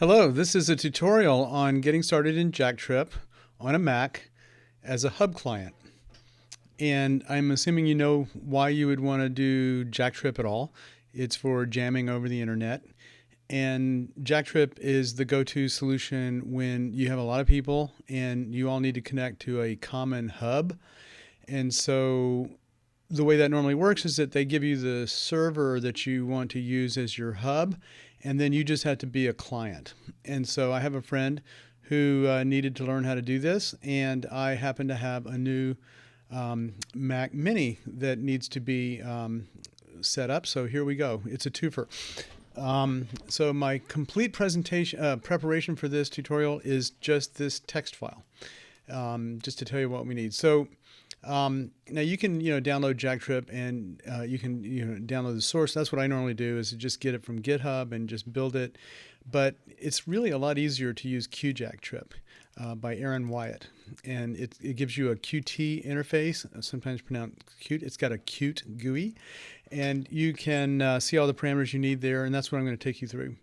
Hello, this is a tutorial on getting started in JackTrip on a Mac as a hub client. And I'm assuming you know why you would want to do JackTrip at all. It's for jamming over the internet. And JackTrip is the go-to solution when you have a lot of people and you all need to connect to a common hub. And so the way that normally works is that they give you the server that you want to use as your hub, and then you just have to be a client. And so I have a friend who needed to learn how to do this, and I happen to have a new Mac Mini that needs to be set up. So here we go. It's a twofer. So my complete presentation preparation for this tutorial is just this text file, just to tell you what we need. So now you can download JackTrip and you can download the source. That's what I normally do, is just get it from GitHub and just build it. But it's really a lot easier to use JackTrip by Aaron Wyatt, and it gives you a Qt interface, sometimes pronounced cute. It's got a cute GUI, and you can see all the parameters you need there, and that's what I'm going to take you through.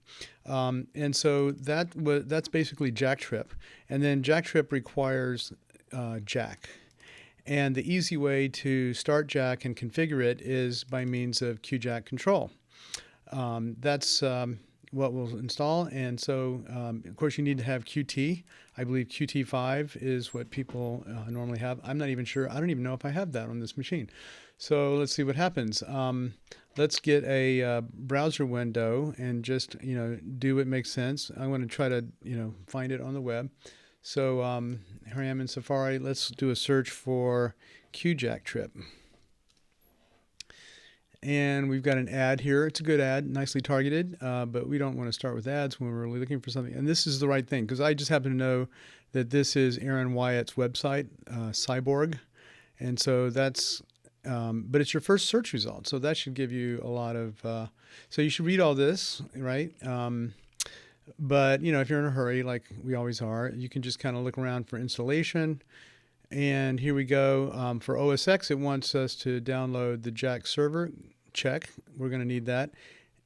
And so that's basically JackTrip, and then JackTrip requires Jack. And the easy way to start Jack and configure it is by means of QJack control. That's what we'll install. And so, of course, you need to have Qt. I believe Qt5 is what people normally have. I'm not even sure. I don't even know if I have that on this machine. So let's see what happens. Let's get a browser window and just do what makes sense. I want to try to find it on the web. So here I am in Safari. Let's do a search for JackTrip. And we've got an ad here. It's a good ad, nicely targeted, but we don't want to start with ads when we're really looking for something. And this is the right thing, because I just happen to know that this is Aaron Wyatt's website, Cyborg. And so that's, but it's your first search result. So that should give you a lot of, so you should read all this, right? But if you're in a hurry, like we always are, you can just kind of look around for installation. And here we go. For OS X, it wants us to download the Jack server. Check. We're going to need that.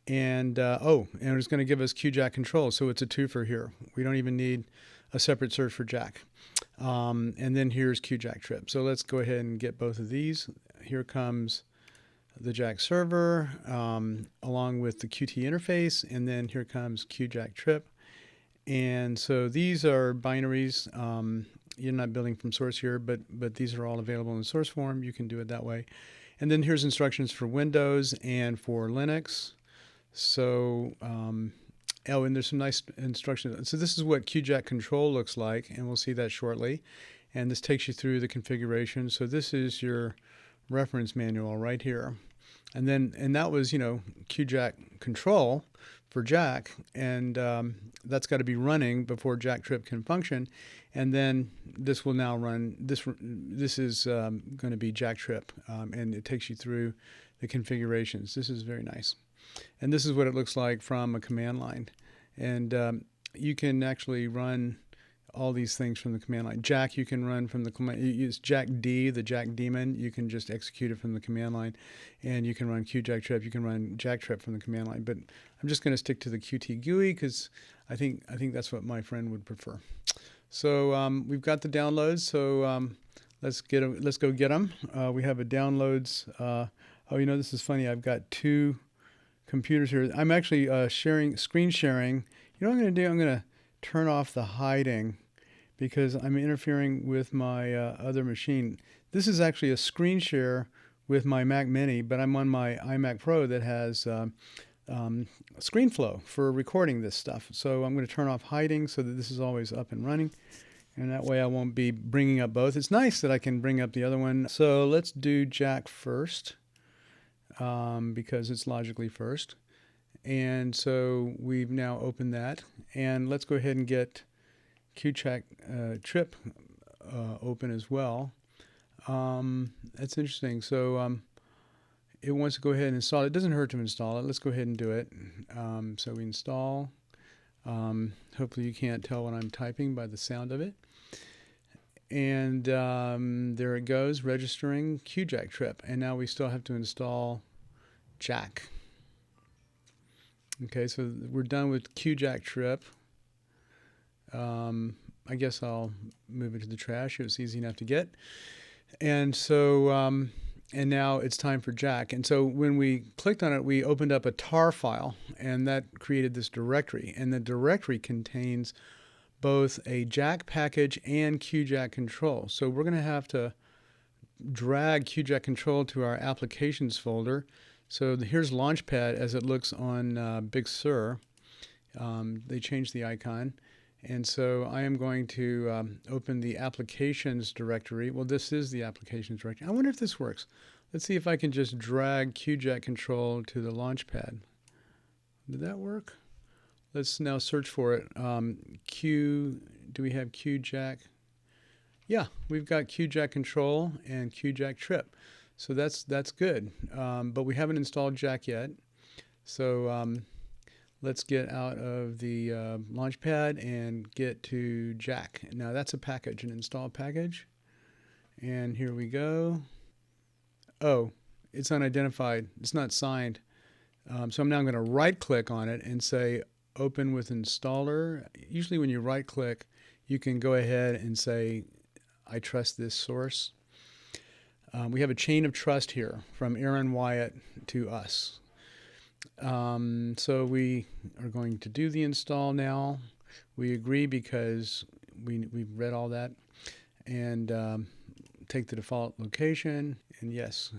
And and it's going to give us QJack control. So it's a twofer here. We don't even need a separate search for Jack. And then here's JackTrip. So let's go ahead and get both of these. Here comes the Jack server along with the Qt interface, and then here comes JackTrip. And so these are binaries. You're not building from source here, but these are all available in source form. You can do it that way. And then here's instructions for Windows and for Linux. So and there's some nice instructions. So this is what QJack control looks like, and we'll see that shortly. And this takes you through the configuration. So this is your reference manual right here. And that was QJack control for Jack, and that's got to be running before JackTrip can function. And then this will now run. This is going to be JackTrip, and it takes you through the configurations. This is very nice, and this is what it looks like from a command line. And you can actually run all these things from the command line. Jack, you can run from the command. You use JackD, the Jack daemon. You can just execute it from the command line, and you can run JackTrip. You can run JackTrip from the command line. But I'm just going to stick to the Qt GUI because I think that's what my friend would prefer. So we've got the downloads. So let's go get them. We have a downloads. This is funny. I've got two computers here. I'm actually screen sharing. You know what I'm going to do? I'm going to turn off the hiding, because I'm interfering with my other machine. This is actually a screen share with my Mac Mini, but I'm on my iMac Pro that has ScreenFlow for recording this stuff. So I'm going to turn off hiding so that this is always up and running, and that way I won't be bringing up both. It's nice that I can bring up the other one. So let's do Jack first, because it's logically first. And so we've now opened that, and let's go ahead and get JackTrip open as well. That's interesting. So it wants to go ahead and install it. It doesn't hurt to install it. Let's go ahead and do it. So we install. Hopefully you can't tell what I'm typing by the sound of it. And there it goes, registering JackTrip. And now we still have to install Jack. Okay, so we're done with JackTrip. I guess I'll move it to the trash. It was easy enough to get. And so, and now it's time for Jack. And so when we clicked on it, we opened up a tar file, and that created this directory. And the directory contains both a Jack package and QJack control. So we're going to have to drag QJack control to our applications folder. So here's Launchpad as it looks on Big Sur. They changed the icon. And so I am going to open the applications directory. Well, this is the applications directory. I wonder if this works. Let's see if I can just drag QJack control to the Launchpad. Did that work? Let's now search for it. Do we have QJack? Yeah, we've got QJack control and JackTrip. So that's good. But we haven't installed Jack yet. So let's get out of the Launchpad and get to Jack. Now that's a package, an install package. And here we go. Oh, it's unidentified. It's not signed. So I'm now going to right click on it and say open with installer. Usually when you right click, you can go ahead and say I trust this source. We have a chain of trust here from Aaron Wyatt to us. So we are going to do the install now. We agree because we've read all that, and take the default location, and yes,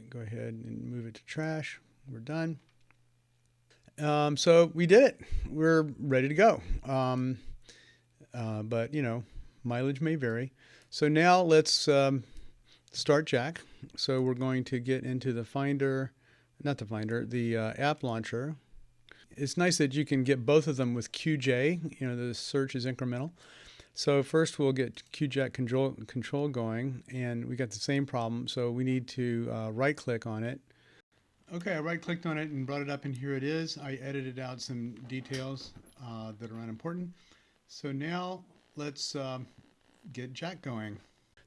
go ahead and move it to trash. We're done. So we did it. We're ready to go. But you know, mileage may vary. So now let's start Jack. So we're going to get into the Finder. Not the Finder, the app launcher. It's nice that you can get both of them with QJ. You know, the search is incremental. So first we'll get QJack control going, and we got the same problem. So we need to right-click on it. Okay, I right-clicked on it and brought it up, and here it is. I edited out some details that are unimportant. So now let's get Jack going.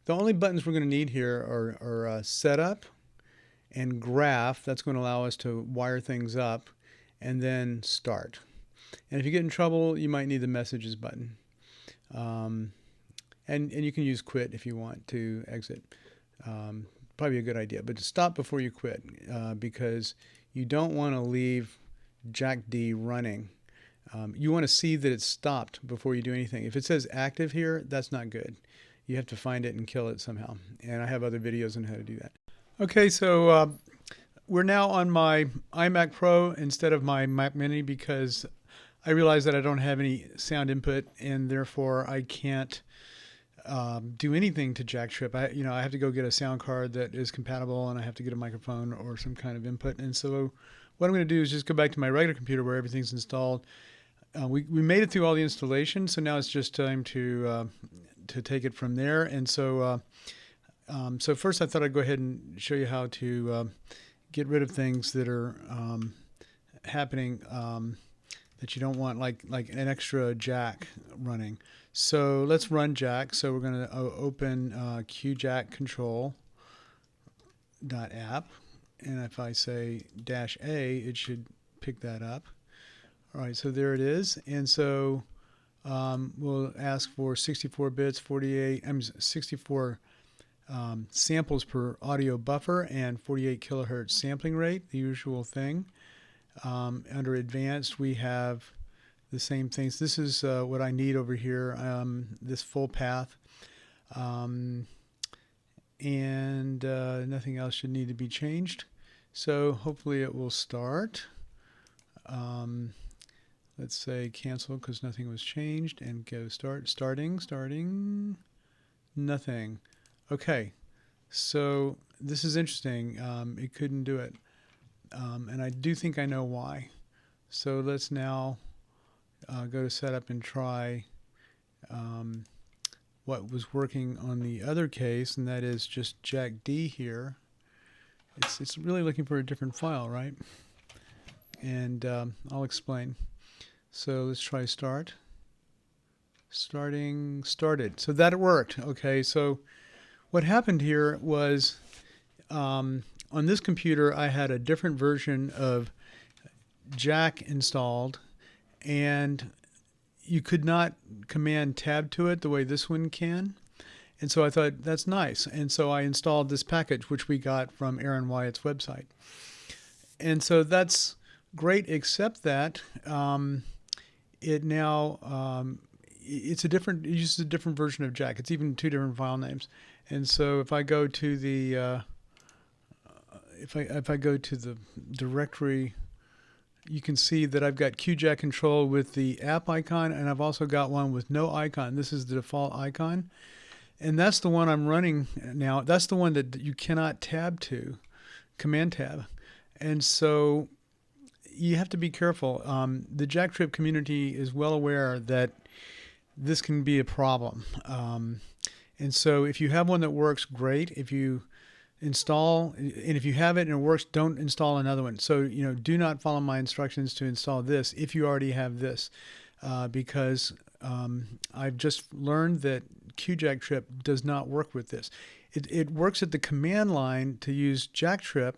The only buttons we're going to need here are setup and graph. That's going to allow us to wire things up, and then start. And if you get in trouble, you might need the messages button. And you can use quit if you want to exit. Probably a good idea, but to stop before you quit, because you don't want to leave JackD running. You want to see that it's stopped before you do anything. If it says active here, that's not good. You have to find it and kill it somehow. And I have other videos on how to do that. Okay, so we're now on my iMac Pro instead of my Mac Mini because I realize that I don't have any sound input, and therefore I can't do anything to JackTrip. I have to go get a sound card that is compatible, and I have to get a microphone or some kind of input. And so what I'm going to do is just go back to my regular computer where everything's installed. We made it through all the installation, so now it's just time to take it from there. And so so first I thought I'd go ahead and show you how to get rid of things that are happening that you don't want, like an extra Jack running. So let's run Jack. So we're going to open QJack control.app, and if I say -A, it should pick that up. All right, so there it is. And so we'll ask for 64 bits, 64 samples per audio buffer, and 48 kilohertz sampling rate, the usual thing. Under advanced, we have the same things. This is what I need over here, this full path. And nothing else should need to be changed. So hopefully it will start. Let's say cancel because nothing was changed, and go starting, nothing. Okay, so this is interesting. It couldn't do it. And I do think I know why. So let's now go to setup and try what was working on the other case, and that is just JackD here. It's really looking for a different file, right? And I'll explain. So let's try started. So that worked. Okay, so what happened here was on this computer I had a different version of Jack installed, and you could not command tab to it the way this one can. And so I thought, that's nice. And so I installed this package, which we got from Aaron Wyatt's website. And so that's great, except that it uses a different version of Jack. It's even 2 different file names. And so if I go to the if I go to the directory, you can see that I've got QJack control with the app icon, and I've also got one with no icon. This is the default icon, and that's the one I'm running now. That's the one that you cannot tab to, command tab. And so you have to be careful. The JackTrip community is well aware that this can be a problem. And so if you have one that works, great. If you install, and if you have it and it works, don't install another one. So, do not follow my instructions to install this if you already have this, because I've just learned that JackTrip does not work with this. It works at the command line to use JackTrip,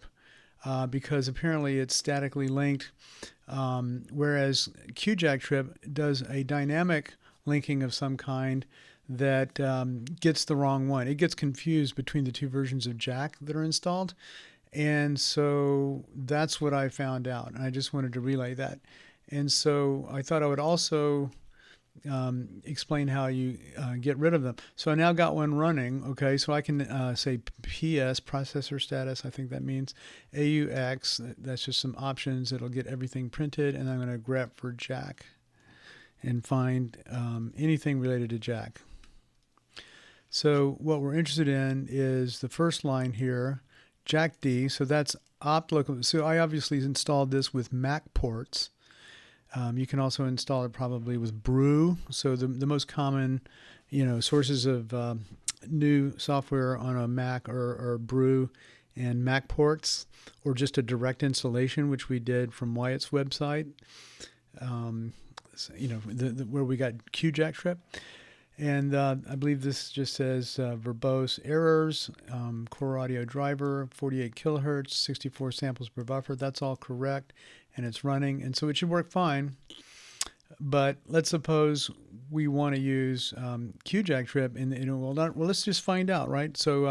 because apparently it's statically linked, whereas JackTrip does a dynamic linking of some kind that gets the wrong one. It gets confused between the 2 versions of Jack that are installed. And so that's what I found out. And I just wanted to relay that. And so I thought I would also explain how you get rid of them. So I now got one running. Okay, so I can say PS, processor status, I think that means AUX. That's just some options. It'll get everything printed. And I'm going to grep for Jack and find anything related to Jack. So what we're interested in is the first line here, JackD. So that's opt-local. So I obviously installed this with Mac ports. You can also install it probably with Brew. So the most common, sources of new software on a Mac are Brew and Mac ports, or just a direct installation, which we did from Wyatt's website. Where we got JackTrip. And I believe this just says verbose errors, core audio driver, 48 kilohertz, 64 samples per buffer. That's all correct, and it's running. And so it should work fine. But let's suppose we want to use JackTrip, and let's just find out, right? So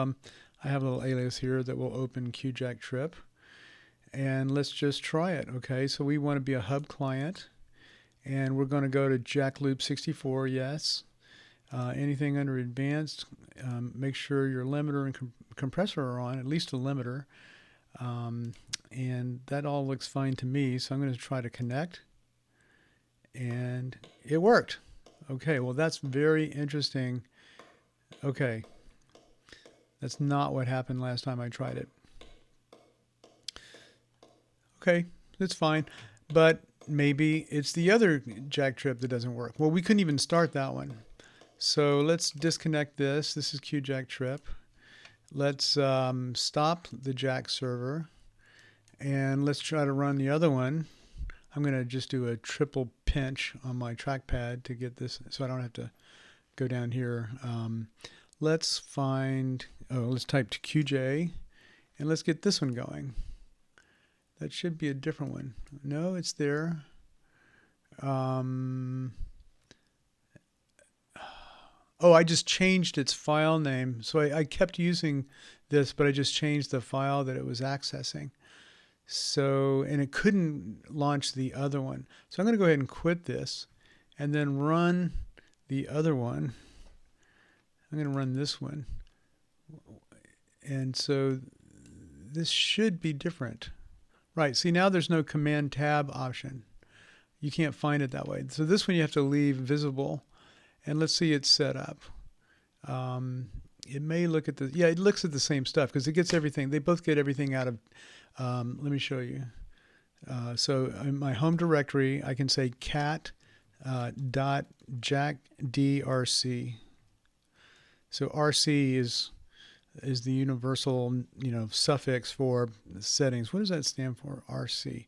I have a little alias here that will open JackTrip, and let's just try it. Okay, so we want to be a hub client, and we're going to go to JackLoop64, yes. Anything under advanced, make sure your limiter and compressor are on, at least a limiter. And that all looks fine to me, so I'm going to try to connect. And it worked. Okay, well, that's very interesting. Okay, that's not what happened last time I tried it. Okay, that's fine. But maybe it's the other JackTrip that doesn't work. Well, we couldn't even start that one. So let's disconnect this. This is JackTrip. Let's stop the Jack server, and let's try to run the other one. I'm going to just do a triple pinch on my trackpad to get this, so I don't have to go down here. Let's type to QJ, and let's get this one going. That should be a different one. No, it's there. Oh, I just changed its file name. So I kept using this, but I just changed the file that it was accessing. So, and it couldn't launch the other one. So I'm going to go ahead and quit this and then run the other one. I'm going to run this one. And so this should be different. Right, see, now there's no command tab option. You can't find it that way. So this one you have to leave visible. And let's see it's set up. It may look at it looks at the same stuff because it gets everything. They both get everything out of, let me show you. So in my home directory, I can say cat dot jackdrc. So RC is the universal, suffix for settings. What does that stand for? RC.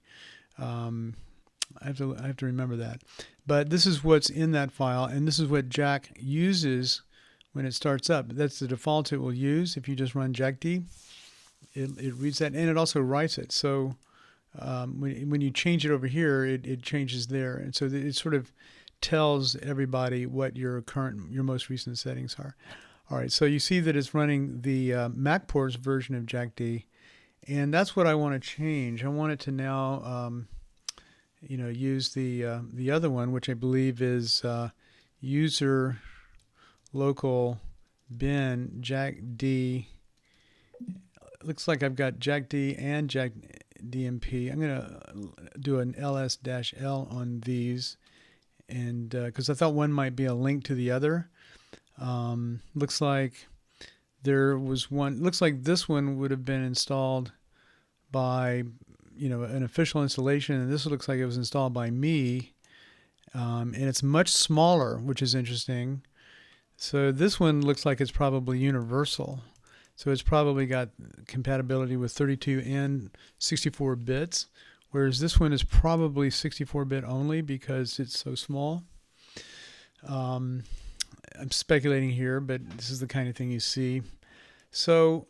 I have to remember that. But this is what's in that file, and this is what Jack uses when it starts up. That's the default it will use. If you just run JackD, it reads that, and it also writes it. So when you change it over here, it changes there. And so it sort of tells everybody what your most recent settings are. All right, so you see that it's running the MacPorts version of JackD, and that's what I want to change. I want it to now, use the other one, which I believe is user local bin JackD. Looks like I've got JackD and JackDMP. I'm going to do an ls-l on these, and because I thought one might be a link to the other. Looks like there was one. Looks like this one would have been installed by, an official installation, and this looks like it was installed by me. And it's much smaller, which is interesting. So this one looks like it's probably universal. So it's probably got compatibility with 32 and 64 bits, whereas this one is probably 64-bit only because it's so small. I'm speculating here, but this is the kind of thing you see. So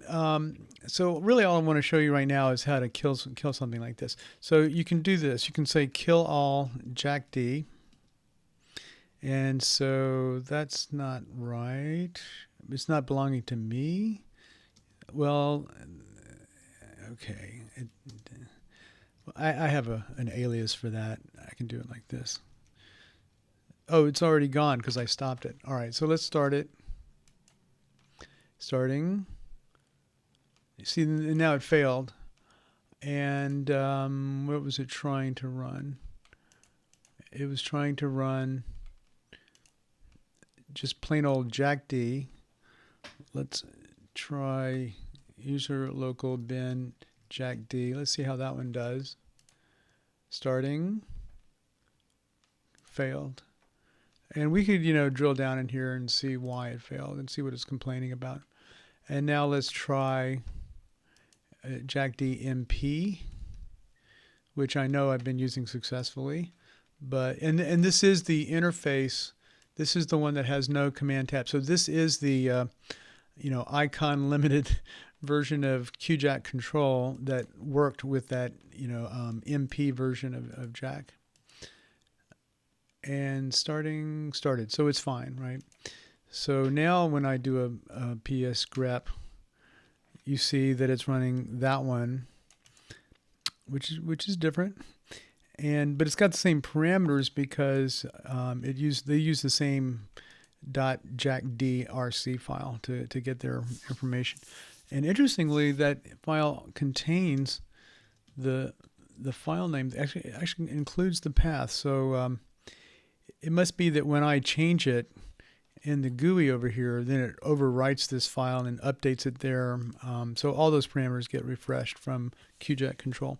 really all I want to show you right now is how to kill something like this. So you can do this. You can say kill all JackD. And so that's not right. It's not belonging to me. Well, okay. I have an alias for that. I can do it like this. Oh, it's already gone because I stopped it. All right, so let's start it. Starting. See, now it failed. And what was it trying to run? It was trying to run just plain old JackD. Let's try user local bin JackD. Let's see how that one does. Starting. Failed. And we could, drill down in here and see why it failed and see what it's complaining about. And now let's try JackDMP, which I know I've been using successfully. But and this is the interface. This is the one that has no command tab. So this is the icon limited version of QJack control that worked with that MP version of Jack. And started. So it's fine, right? So now when I do a PS grep, you see that it's running that one, which is different. But it's got the same parameters because they use the same .jackd.rc file to get their information. And interestingly, that file contains the file name actually includes the path. So it must be that when I change it in the GUI over here, then it overwrites this file and updates it there. So all those parameters get refreshed from QJack control.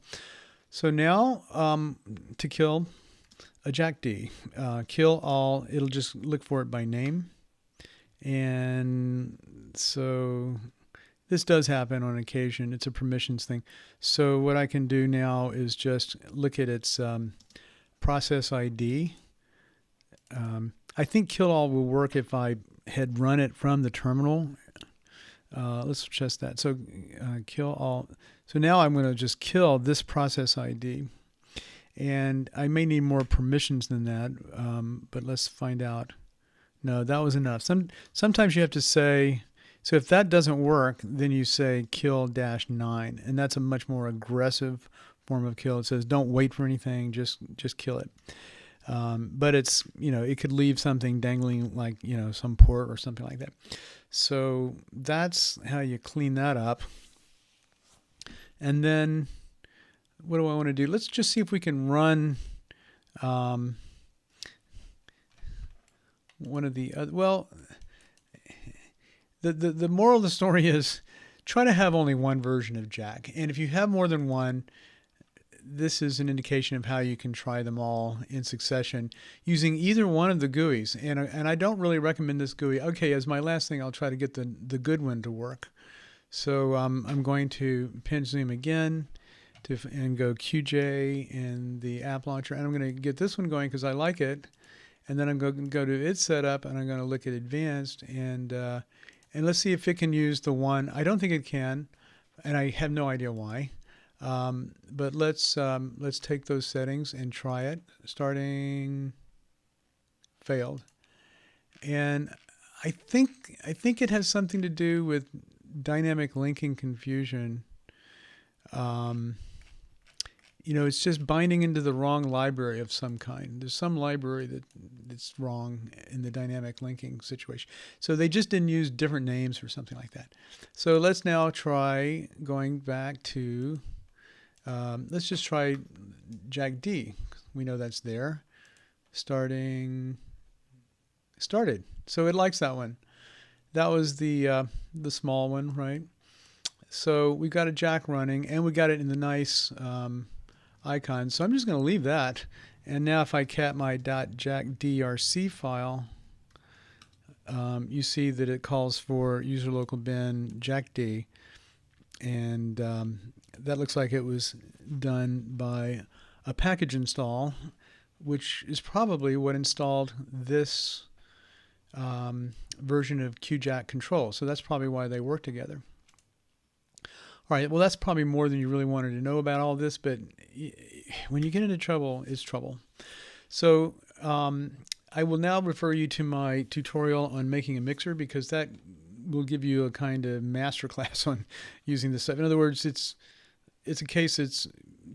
So now to kill a JackD, kill all, it'll just look for it by name. And so this does happen on occasion. It's a permissions thing. So what I can do now is just look at its process ID. I think kill all will work if I had run it from the terminal. Let's test that. So kill all. So now I'm going to just kill this process ID. And I may need more permissions than that, but let's find out. No, that was enough. Sometimes you have to say, so if that doesn't work, then you say kill -9. And that's a much more aggressive form of kill. It says don't wait for anything, just kill it. But it's, it could leave something dangling like, some port or something like that. So that's how you clean that up. And then what do I want to do? Let's just see if we can run one of the other. Well, the moral of the story is try to have only one version of Jack. And if you have more than one, this is an indication of how you can try them all in succession using either one of the GUIs. And I don't really recommend this GUI. Okay, as my last thing, I'll try to get the good one to work. So I'm going to pinch zoom again and go QJ in the app launcher. And I'm going to get this one going because I like it. And then I'm going to go to its setup and I'm going to look at advanced. And let's see if it can use the one. I don't think it can. And I have no idea why. But let's take those settings and try it. Starting failed, and I think it has something to do with dynamic linking confusion. Um, it's just binding into the wrong library of some kind. There's some library that's wrong in the dynamic linking situation. So they just didn't use different names or something like that. So let's now try going back to, let's just try JackD. We know that's there. Started. So it likes that one. That was the small one, right? So we got a Jack running, and we got it in the nice icon. So I'm just going to leave that. And now if I cat my .jackdrc file, you see that it calls for user local bin jackd. And that looks like it was done by a package install, which is probably what installed this version of QJack control. So that's probably why they work together. All right, well, that's probably more than you really wanted to know about all this, but when you get into trouble, it's trouble. So I will now refer you to my tutorial on making a mixer, because that will give you a kind of master class on using this stuff. In other words, it's a case that's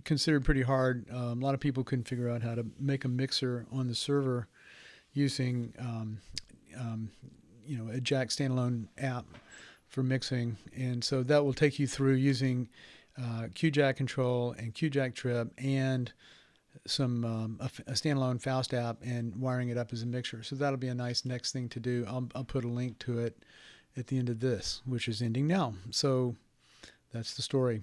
considered pretty hard. A lot of people couldn't figure out how to make a mixer on the server using a Jack standalone app for mixing, and so that will take you through using QJack control and JackTrip and some a standalone Faust app and wiring it up as a mixer. So that'll be a nice next thing to do. I'll put a link to it at the end of this, which is ending now. So that's the story.